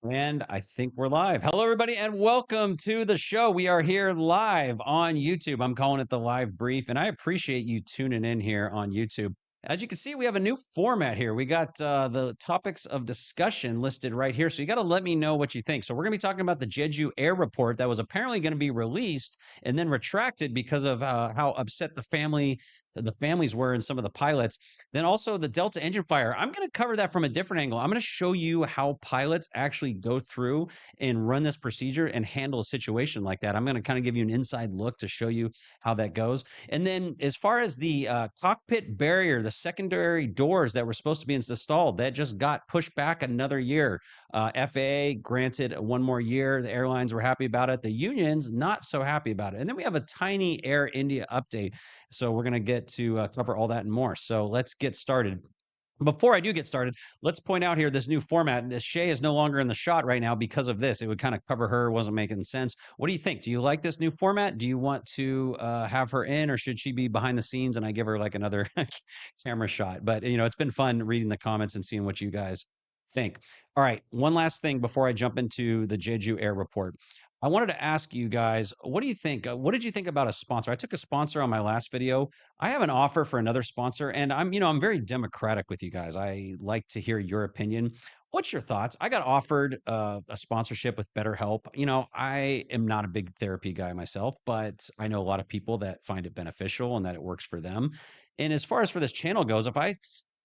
And I think we're live. Hello, everybody, and welcome to the show. We are here live on YouTube. I'm calling it the live brief, and I appreciate you tuning in here on YouTube. As you can see, we have a new format here. We got the topics of discussion listed right here. So you got to let me know what you think. So we're going to be talking about the Jeju Air report that was apparently going to be released and then retracted because of how upset the families were and some of the pilots. Then also the Delta engine fire. I'm going to cover that from a different angle. I'm going to show you how pilots actually go through and run this procedure and handle a situation like that. I'm going to kind of give you an inside look to show you how that goes. And then as far as the cockpit barrier, the secondary doors that were supposed to be installed, that just got pushed back another year. FAA granted one more year. The airlines were happy about it. The unions not so happy about it. And then we have a tiny Air India update. So we're going to get to cover all that and more. So let's get started. Before I do get started, let's point out here this new format. Shay is no longer in the shot right now because of this. It would kind of cover her. Wasn't making sense. What do you think? Do you like this new format? Do you want to have her in, or should she be behind the scenes and I give her like another camera shot? But, it's been fun reading the comments and seeing what you guys think. All right. One last thing before I jump into the Jeju Air report. I wanted to ask you guys, what do you think? What did you think about a sponsor? I took a sponsor on my last video. I have an offer for another sponsor, and I'm very democratic with you guys. I like to hear your opinion. What's your thoughts? I got offered a sponsorship with BetterHelp. I am not a big therapy guy myself, but I know a lot of people that find it beneficial and that it works for them. And as far as for this channel goes, if I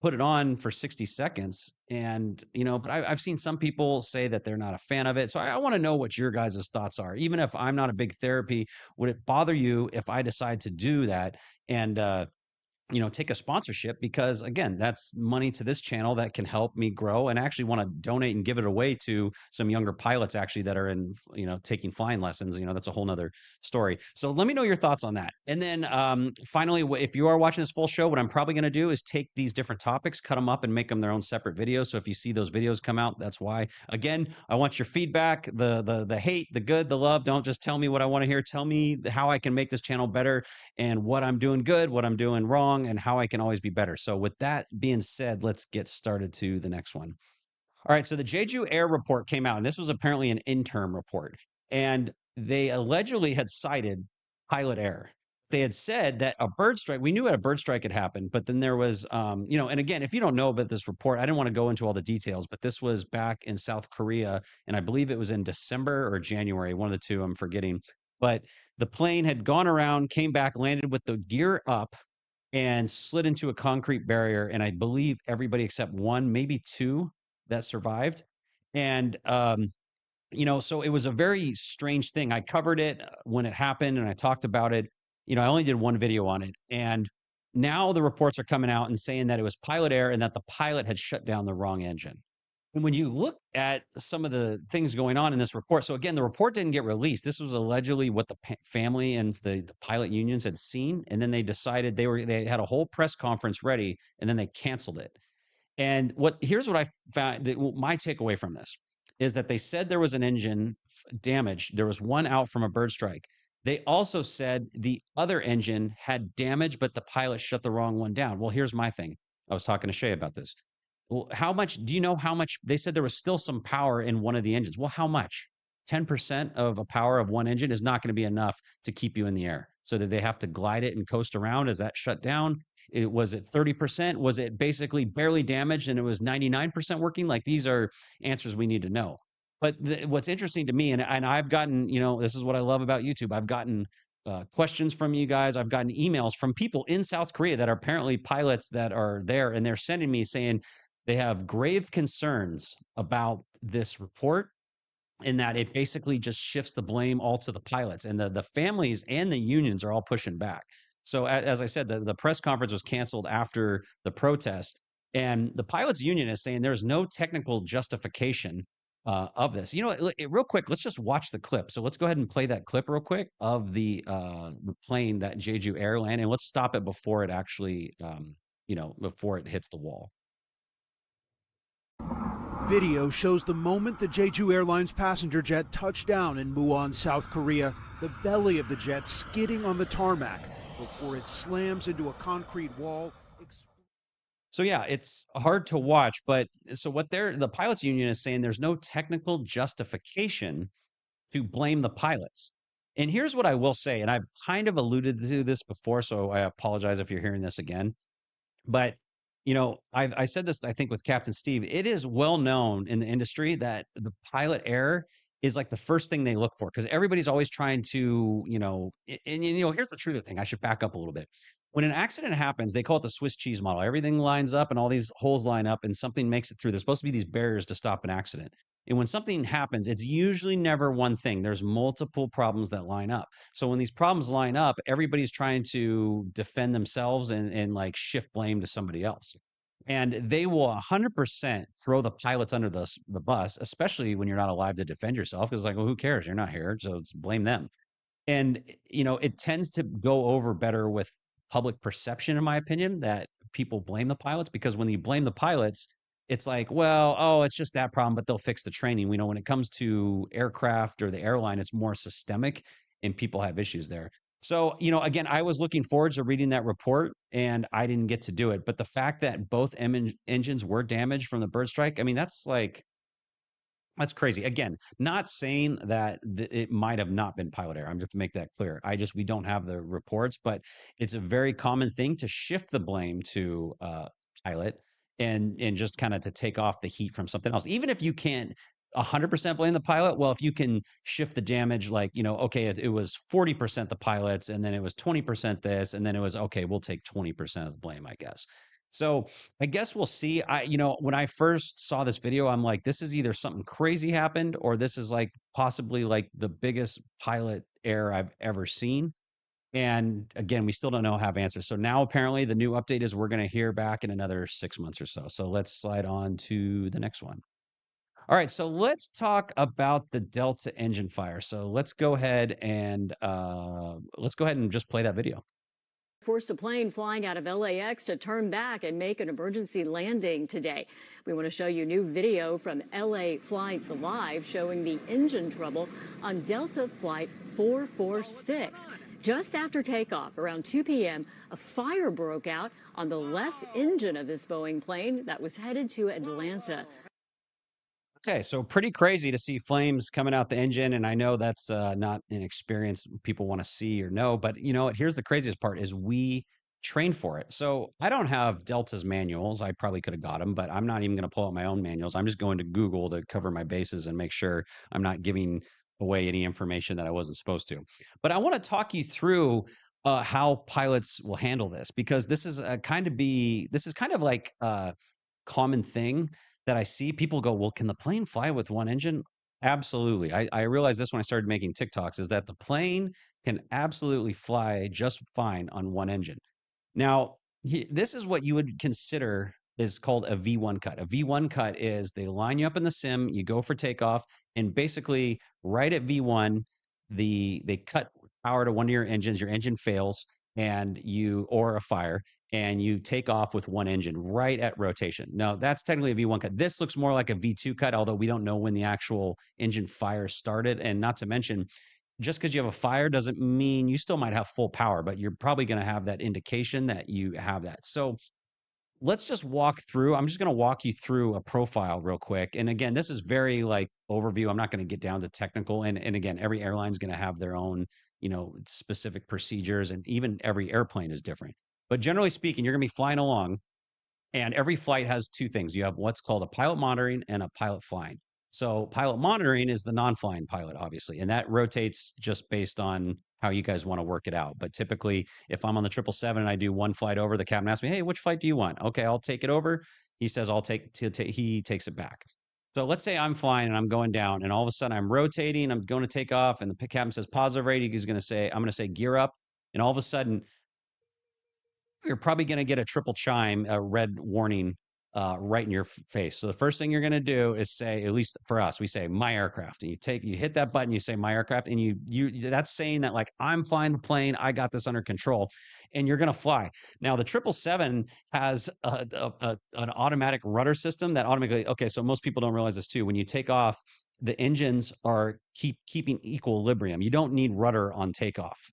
put it on for 60 seconds and but I've seen some people say that they're not a fan of it, so I want to know what your guys' thoughts are. Even if I'm not a big therapy, would it bother you if I decide to do that and take a sponsorship? Because again, that's money to this channel that can help me grow, and I actually want to donate and give it away to some younger pilots actually that are in, taking flying lessons. That's a whole nother story. So let me know your thoughts on that. And then finally, if you are watching this full show, what I'm probably going to do is take these different topics, cut them up and make them their own separate videos. So if you see those videos come out, that's why. Again, I want your feedback, the hate, the good, the love. Don't just tell me what I want to hear. Tell me how I can make this channel better and what I'm doing good, what I'm doing wrong, and how I can always be better. So with that being said, let's get started to the next one. All right, so the Jeju Air report came out, and this was apparently an interim report. And they allegedly had cited pilot error. They had said that a bird strike, we knew a bird strike had happened, but then there was, and again, if you don't know about this report, I didn't want to go into all the details, but this was back in South Korea, and I believe it was in December or January, one of the two, I'm forgetting. But the plane had gone around, came back, landed with the gear up, and slid into a concrete barrier. And I believe everybody except one, maybe two, that survived. And, so it was a very strange thing. I covered it when it happened and I talked about it. I only did one video on it. And now the reports are coming out and saying that it was pilot error and that the pilot had shut down the wrong engine. And when you look at some of the things going on in this report, so again, the report didn't get released. This was allegedly what the family and the pilot unions had seen, and then they decided they had a whole press conference ready, and then they canceled it. And here's what I found. My takeaway from this is that they said there was an engine damage. There was one out from a bird strike. They also said the other engine had damage, but the pilot shut the wrong one down. Well, here's my thing. I was talking to Shay about this. Well, do you know how much? They said there was still some power in one of the engines. Well, how much? 10% of a power of one engine is not going to be enough to keep you in the air. So did they have to glide it and coast around? Is that shut down? Was it 30%? Was it basically barely damaged and it was 99% working? Like, these are answers we need to know. But what's interesting to me, and I've gotten, this is what I love about YouTube. I've gotten questions from you guys. I've gotten emails from people in South Korea that are apparently pilots that are there, and they're sending me saying they have grave concerns about this report, in that it basically just shifts the blame all to the pilots, and the families and the unions are all pushing back. So as I said, the press conference was canceled after the protest, and the pilots union is saying there's no technical justification of this. Real quick, let's just watch the clip. So let's go ahead and play that clip real quick of the plane that Jeju Air landed, and let's stop it before it actually, before it hits the wall. Video shows the moment the Jeju Airlines passenger jet touched down in Muon, South Korea, the belly of the jet skidding on the tarmac before it slams into a concrete wall. So yeah, it's hard to watch, but so what the pilots union is saying there's no technical justification to blame the pilots. And here's what I will say, and I've kind of alluded to this before, so I apologize if you're hearing this again. But, I said this, I think, with Captain Steve. It is well known in the industry that the pilot error is like the first thing they look for because everybody's always trying to, here's the truth of the thing. I should back up a little bit. When an accident happens, they call it the Swiss cheese model. Everything lines up and all these holes line up and something makes it through. There's supposed to be these barriers to stop an accident. And when something happens, it's usually never one thing. There's multiple problems that line up. So when these problems line up, everybody's trying to defend themselves and like shift blame to somebody else. And they will 100% throw the pilots under the bus, especially when you're not alive to defend yourself. Because like, well, who cares? You're not here, so it's blame them. And it tends to go over better with public perception, in my opinion, that people blame the pilots because when you blame the pilots, it's like, well, oh, it's just that problem, but they'll fix the training. We know when it comes to aircraft or the airline, it's more systemic and people have issues there. So, again, I was looking forward to reading that report and I didn't get to do it. But the fact that both engines were damaged from the bird strike, I mean, that's crazy. Again, not saying that it might have not been pilot error. I'm just to make that clear. We don't have the reports, but it's a very common thing to shift the blame to pilot and just kind of to take off the heat from something else. Even if you can't 100% blame the pilot, well, if you can shift the damage, like, okay, it was 40% the pilots, and then it was 20% this, and then it was okay, we'll take 20% of the blame, I guess. So I guess we'll see. When I first saw this video, I'm like, this is either something crazy happened or this is like possibly like the biggest pilot error I've ever seen. And again, we still don't have answers. So now apparently the new update is we're going to hear back in another 6 months or so. So let's slide on to the next one. All right, so let's talk about the Delta engine fire. So let's go ahead and just play that video. Forced a plane flying out of LAX to turn back and make an emergency landing today. We want to show you new video from LA Flights Live showing the engine trouble on Delta Flight 446. Just after takeoff, around 2 p.m., a fire broke out on the left engine of this Boeing plane that was headed to Atlanta. Okay, so pretty crazy to see flames coming out the engine, and I know that's not an experience people want to see or know, but you know what? Here's the craziest part: is we train for it. So I don't have Delta's manuals. I probably could have got them, but I'm not even going to pull out my own manuals. I'm just going to Google to cover my bases and make sure I'm not giving away any information that I wasn't supposed to. But I want to talk you through how pilots will handle this because this is kind of like common thing that I see people go, well, can the plane fly with one engine? Absolutely. I realized this when I started making TikToks is that the plane can absolutely fly just fine on one engine. Now, this is what you would consider is called a V1 cut. A V1 cut is they line you up in the sim, you go for takeoff, and basically right at V1, they cut power to one of your engine fails, or a fire, and you take off with one engine right at rotation. Now, that's technically a V1 cut. This looks more like a V2 cut, although we don't know when the actual engine fire started. And not to mention, just because you have a fire doesn't mean you still might have full power, but you're probably going to have that indication that you have that. So let's just walk through. I'm just going to walk you through a profile real quick. And again, this is very like overview. I'm not going to get down to technical. And again, every airline is going to have their own, specific procedures, and even every airplane is different. But generally speaking, you're going to be flying along, and every flight has two things. You have what's called a pilot monitoring and a pilot flying. So pilot monitoring is the non-flying pilot, obviously, and that rotates just based on how you guys want to work it out. But typically, if I'm on the 777 and I do one flight over, the captain asks me, "Hey, which flight do you want?" Okay, I'll take it over. He says, "I'll take." He takes it back. So let's say I'm flying and I'm going down, and all of a sudden I'm rotating. I'm going to take off, and the captain says positive rate. He's going to say, "I'm going to say gear up," and all of a sudden you're probably going to get a triple chime, a red warning right in your face. So the first thing you're going to do is say, at least for us, we say my aircraft, and you hit that button, you say my aircraft, and you that's saying that like I'm flying the plane, I got this under control, and you're going to fly. Now the 777 has an automatic rudder system that automatically. Okay, so most people don't realize this too. When you take off, the engines are keeping equilibrium. You don't need rudder on takeoff.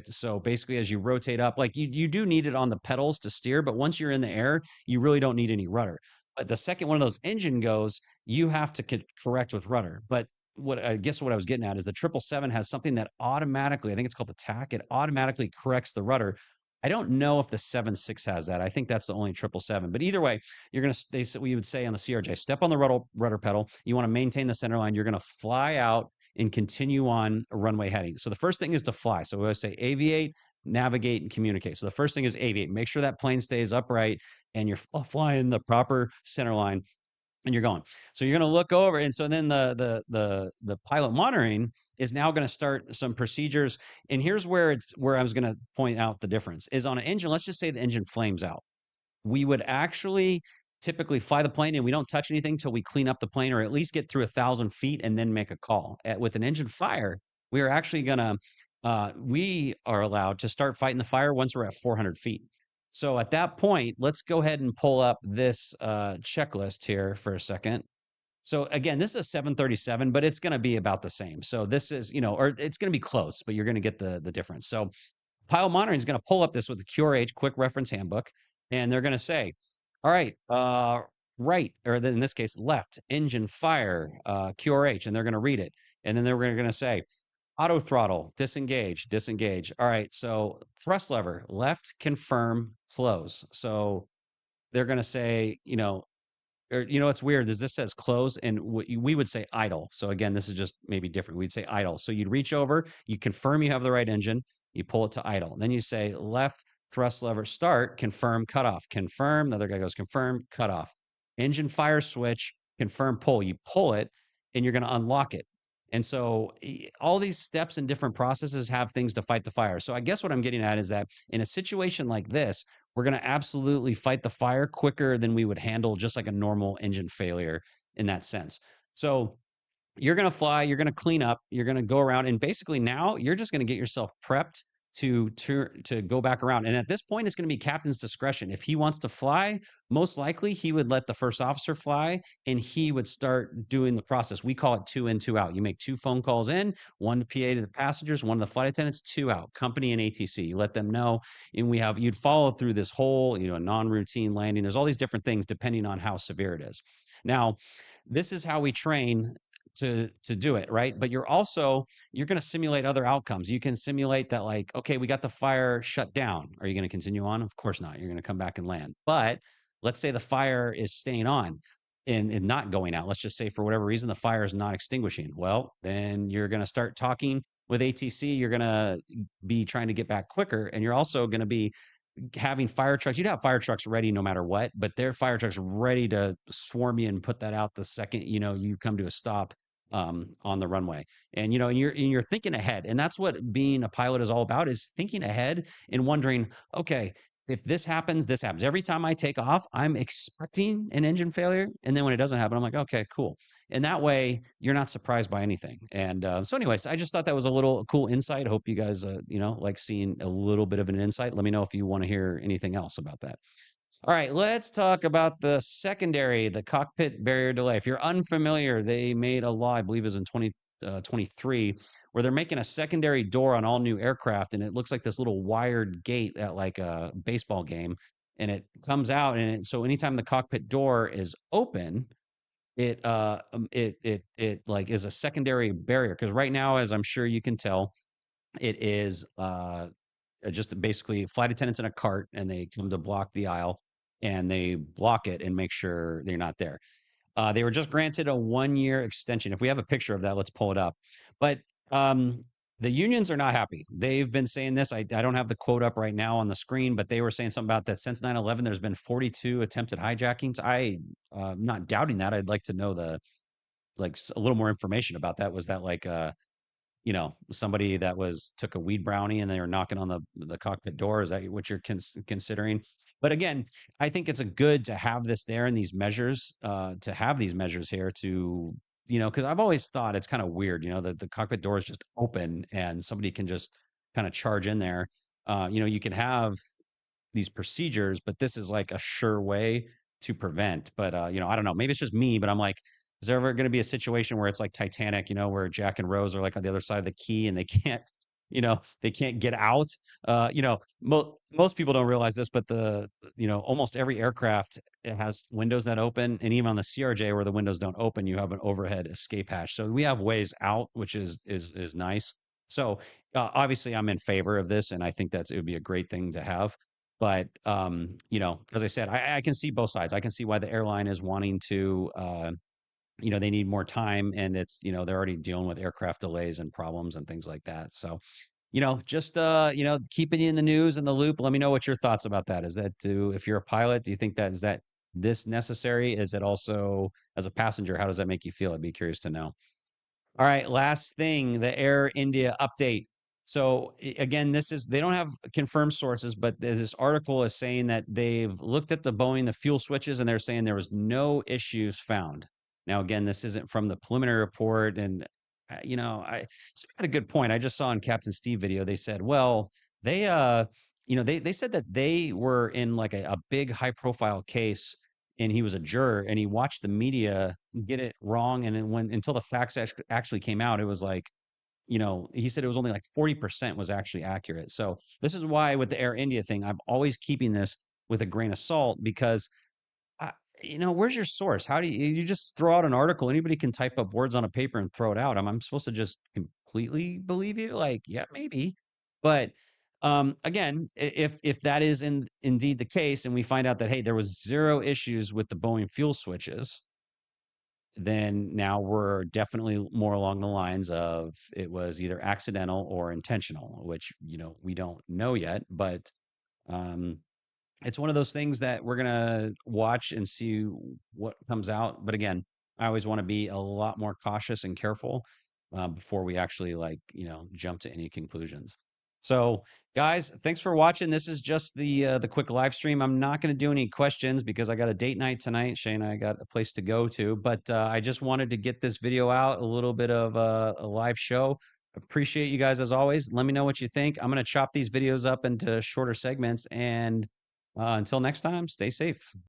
So basically as you rotate up, like you do need it on the pedals to steer, but once you're in the air, you really don't need any rudder. But the second one of those engine goes, you have to correct with rudder. But what I was getting at is the 777 has something that automatically, I think it's called the TAC, it automatically corrects the rudder. I don't know if the 76 has that. I think that's the only 777. But either way, we would say on the CRJ, step on the rudder pedal. You want to maintain the center line. You're going to fly out and continue on a runway heading. So the first thing is to fly. So we always say aviate, navigate, and communicate. So the first thing is aviate. Make sure that plane stays upright and you're flying the proper center line and you're going. So you're going to look over. And so then the pilot monitoring is now going to start some procedures. And here's where I was going to point out the difference is on an engine. Let's just say the engine flames out. We would actually typically fly the plane and we don't touch anything till we clean up the plane or at least get through 1,000 feet and then make a call. With an engine fire, we are actually going to, we are allowed to start fighting the fire once we're at 400 feet. So at that point, let's go ahead and pull up this checklist here for a second. So again, this is a 737, but it's going to be about the same. So this is, or it's going to be close, but you're going to get the difference. So pilot monitoring is going to pull up this with the QRH quick reference handbook, and they're going to say, all right, right, or in this case, left, engine fire, QRH, and they're going to read it. And then they're going to say, auto throttle, disengage. All right, so thrust lever, left, confirm, close. So they're going to say, or what's weird is this says close and we would say idle. So again, this is just maybe different. We'd say idle. So you'd reach over, you confirm you have the right engine, you pull it to idle. Then you say left thrust lever start, confirm, cut off, confirm. The other guy goes confirm, cut off. Engine fire switch, confirm, pull. You pull it and you're going to unlock it. And so all these steps and different processes have things to fight the fire. So I guess what I'm getting at is that in a situation like this, we're going to absolutely fight the fire quicker than we would handle just like a normal engine failure in that sense. So you're going to fly, you're going to clean up, you're going to go around, and basically now you're just going to get yourself prepped to go back around. And at this point, it's going to be captain's discretion. If he wants to fly, most likely he would let the first officer fly and he would start doing the process. We call it 2 in, 2 out. You make 2 phone calls in, 1 to PA to the passengers, 1 to the flight attendants, 2 out, company and ATC. You let them know. And you'd follow through this whole, a non-routine landing. There's all these different things depending on how severe it is. Now, this is how we train to do it, right? But you're going to simulate other outcomes. You can simulate that, like, okay, we got the fire shut down. Are you going to continue on? Of course not. You're going to come back and land. But let's say the fire is staying on and not going out. Let's just say for whatever reason, the fire is not extinguishing. Well, then you're going to start talking with ATC. You're going to be trying to get back quicker. And you're also going to be having fire trucks. You'd have fire trucks ready no matter what, but their fire trucks ready to swarm you and put that out the second, you come to a stop on the runway. And you're thinking ahead, and that's what being a pilot is all about, is thinking ahead and wondering, okay, if this happens every time I take off. I'm expecting an engine failure, and then when it doesn't happen, I'm like, okay, cool. And that way you're not surprised by anything. And so anyways, I just thought that was a little cool insight. Hope you guys like seeing a little bit of an insight. Let me know if you want to hear anything else about that. All right, let's talk about the secondary, the cockpit barrier delay. If you're unfamiliar, they made a law, I believe it was in 2023, where they're making a secondary door on all new aircraft, and it looks like this little wired gate at like a baseball game, and it comes out, and so anytime the cockpit door is open, it like is a secondary barrier, because right now, as I'm sure you can tell, it is just basically flight attendants in a cart, and they come to block the aisle and they block it and make sure they're not there. They were just granted a 1-year extension. If we have a picture of that, let's pull it up. But the unions are not happy. They've been saying this. I don't have the quote up right now on the screen, but they were saying something about that since 9/11, there's been 42 attempted hijackings. I'm not doubting that. I'd like to know a little more information about that. Was that like somebody that took a weed brownie and they were knocking on the cockpit door? Is that what you're considering? But again, I think it's good to have this there and these measures, to have these measures here to, because I've always thought it's kind of weird, that the cockpit door is just open and somebody can just kind of charge in there. You can have these procedures, but this is like a sure way to prevent. But, I don't know, maybe it's just me, but I'm like, Is there ever going to be a situation where it's like Titanic, where Jack and Rose are like on the other side of the key and they can't, they can't get out? Most people don't realize this, but almost every aircraft, it has windows that open, and even on the CRJ where the windows don't open, you have an overhead escape hatch. So we have ways out, which is nice. So obviously, I'm in favor of this, and I think it would be a great thing to have. But as I said, I can see both sides. I can see why the airline is wanting to. They need more time, and it's they're already dealing with aircraft delays and problems and things like that. So just keeping you in the news and the loop. Let me know what your thoughts about that. Is that if you're a pilot, do you think is that this necessary? Is it also, as a passenger, how does that make you feel? I'd be curious to know. All right, last thing, the Air India update. So again, they don't have confirmed sources, but this article is saying that they've looked at the fuel switches, and they're saying there was no issues found. Now, again, this isn't from the preliminary report, and I had a good point. I just saw in Captain Steve video, they said, well, they they said that they were in like a big high profile case, and he was a juror, and he watched the media get it wrong, and then until the facts actually came out, it was like, he said it was only like 40% was actually accurate. So this is why with the Air India thing, I'm always keeping this with a grain of salt, because where's your source? How do you just throw out an article? Anybody can type up words on a paper and throw it out. I'm supposed to just completely believe you? Like, yeah, maybe. But again, if that is indeed the case, and we find out that, hey, there was zero issues with the Boeing fuel switches, then now we're definitely more along the lines of it was either accidental or intentional, which we don't know yet. But it's one of those things that we're gonna watch and see what comes out. But again, I always want to be a lot more cautious and careful before we actually jump to any conclusions. So, guys, thanks for watching. This is just the quick live stream. I'm not going to do any questions because I got a date night tonight. Shane, I got a place to go to, but I just wanted to get this video out, a little bit of a live show. Appreciate you guys as always. Let me know what you think. I'm going to chop these videos up into shorter segments, and until next time, stay safe.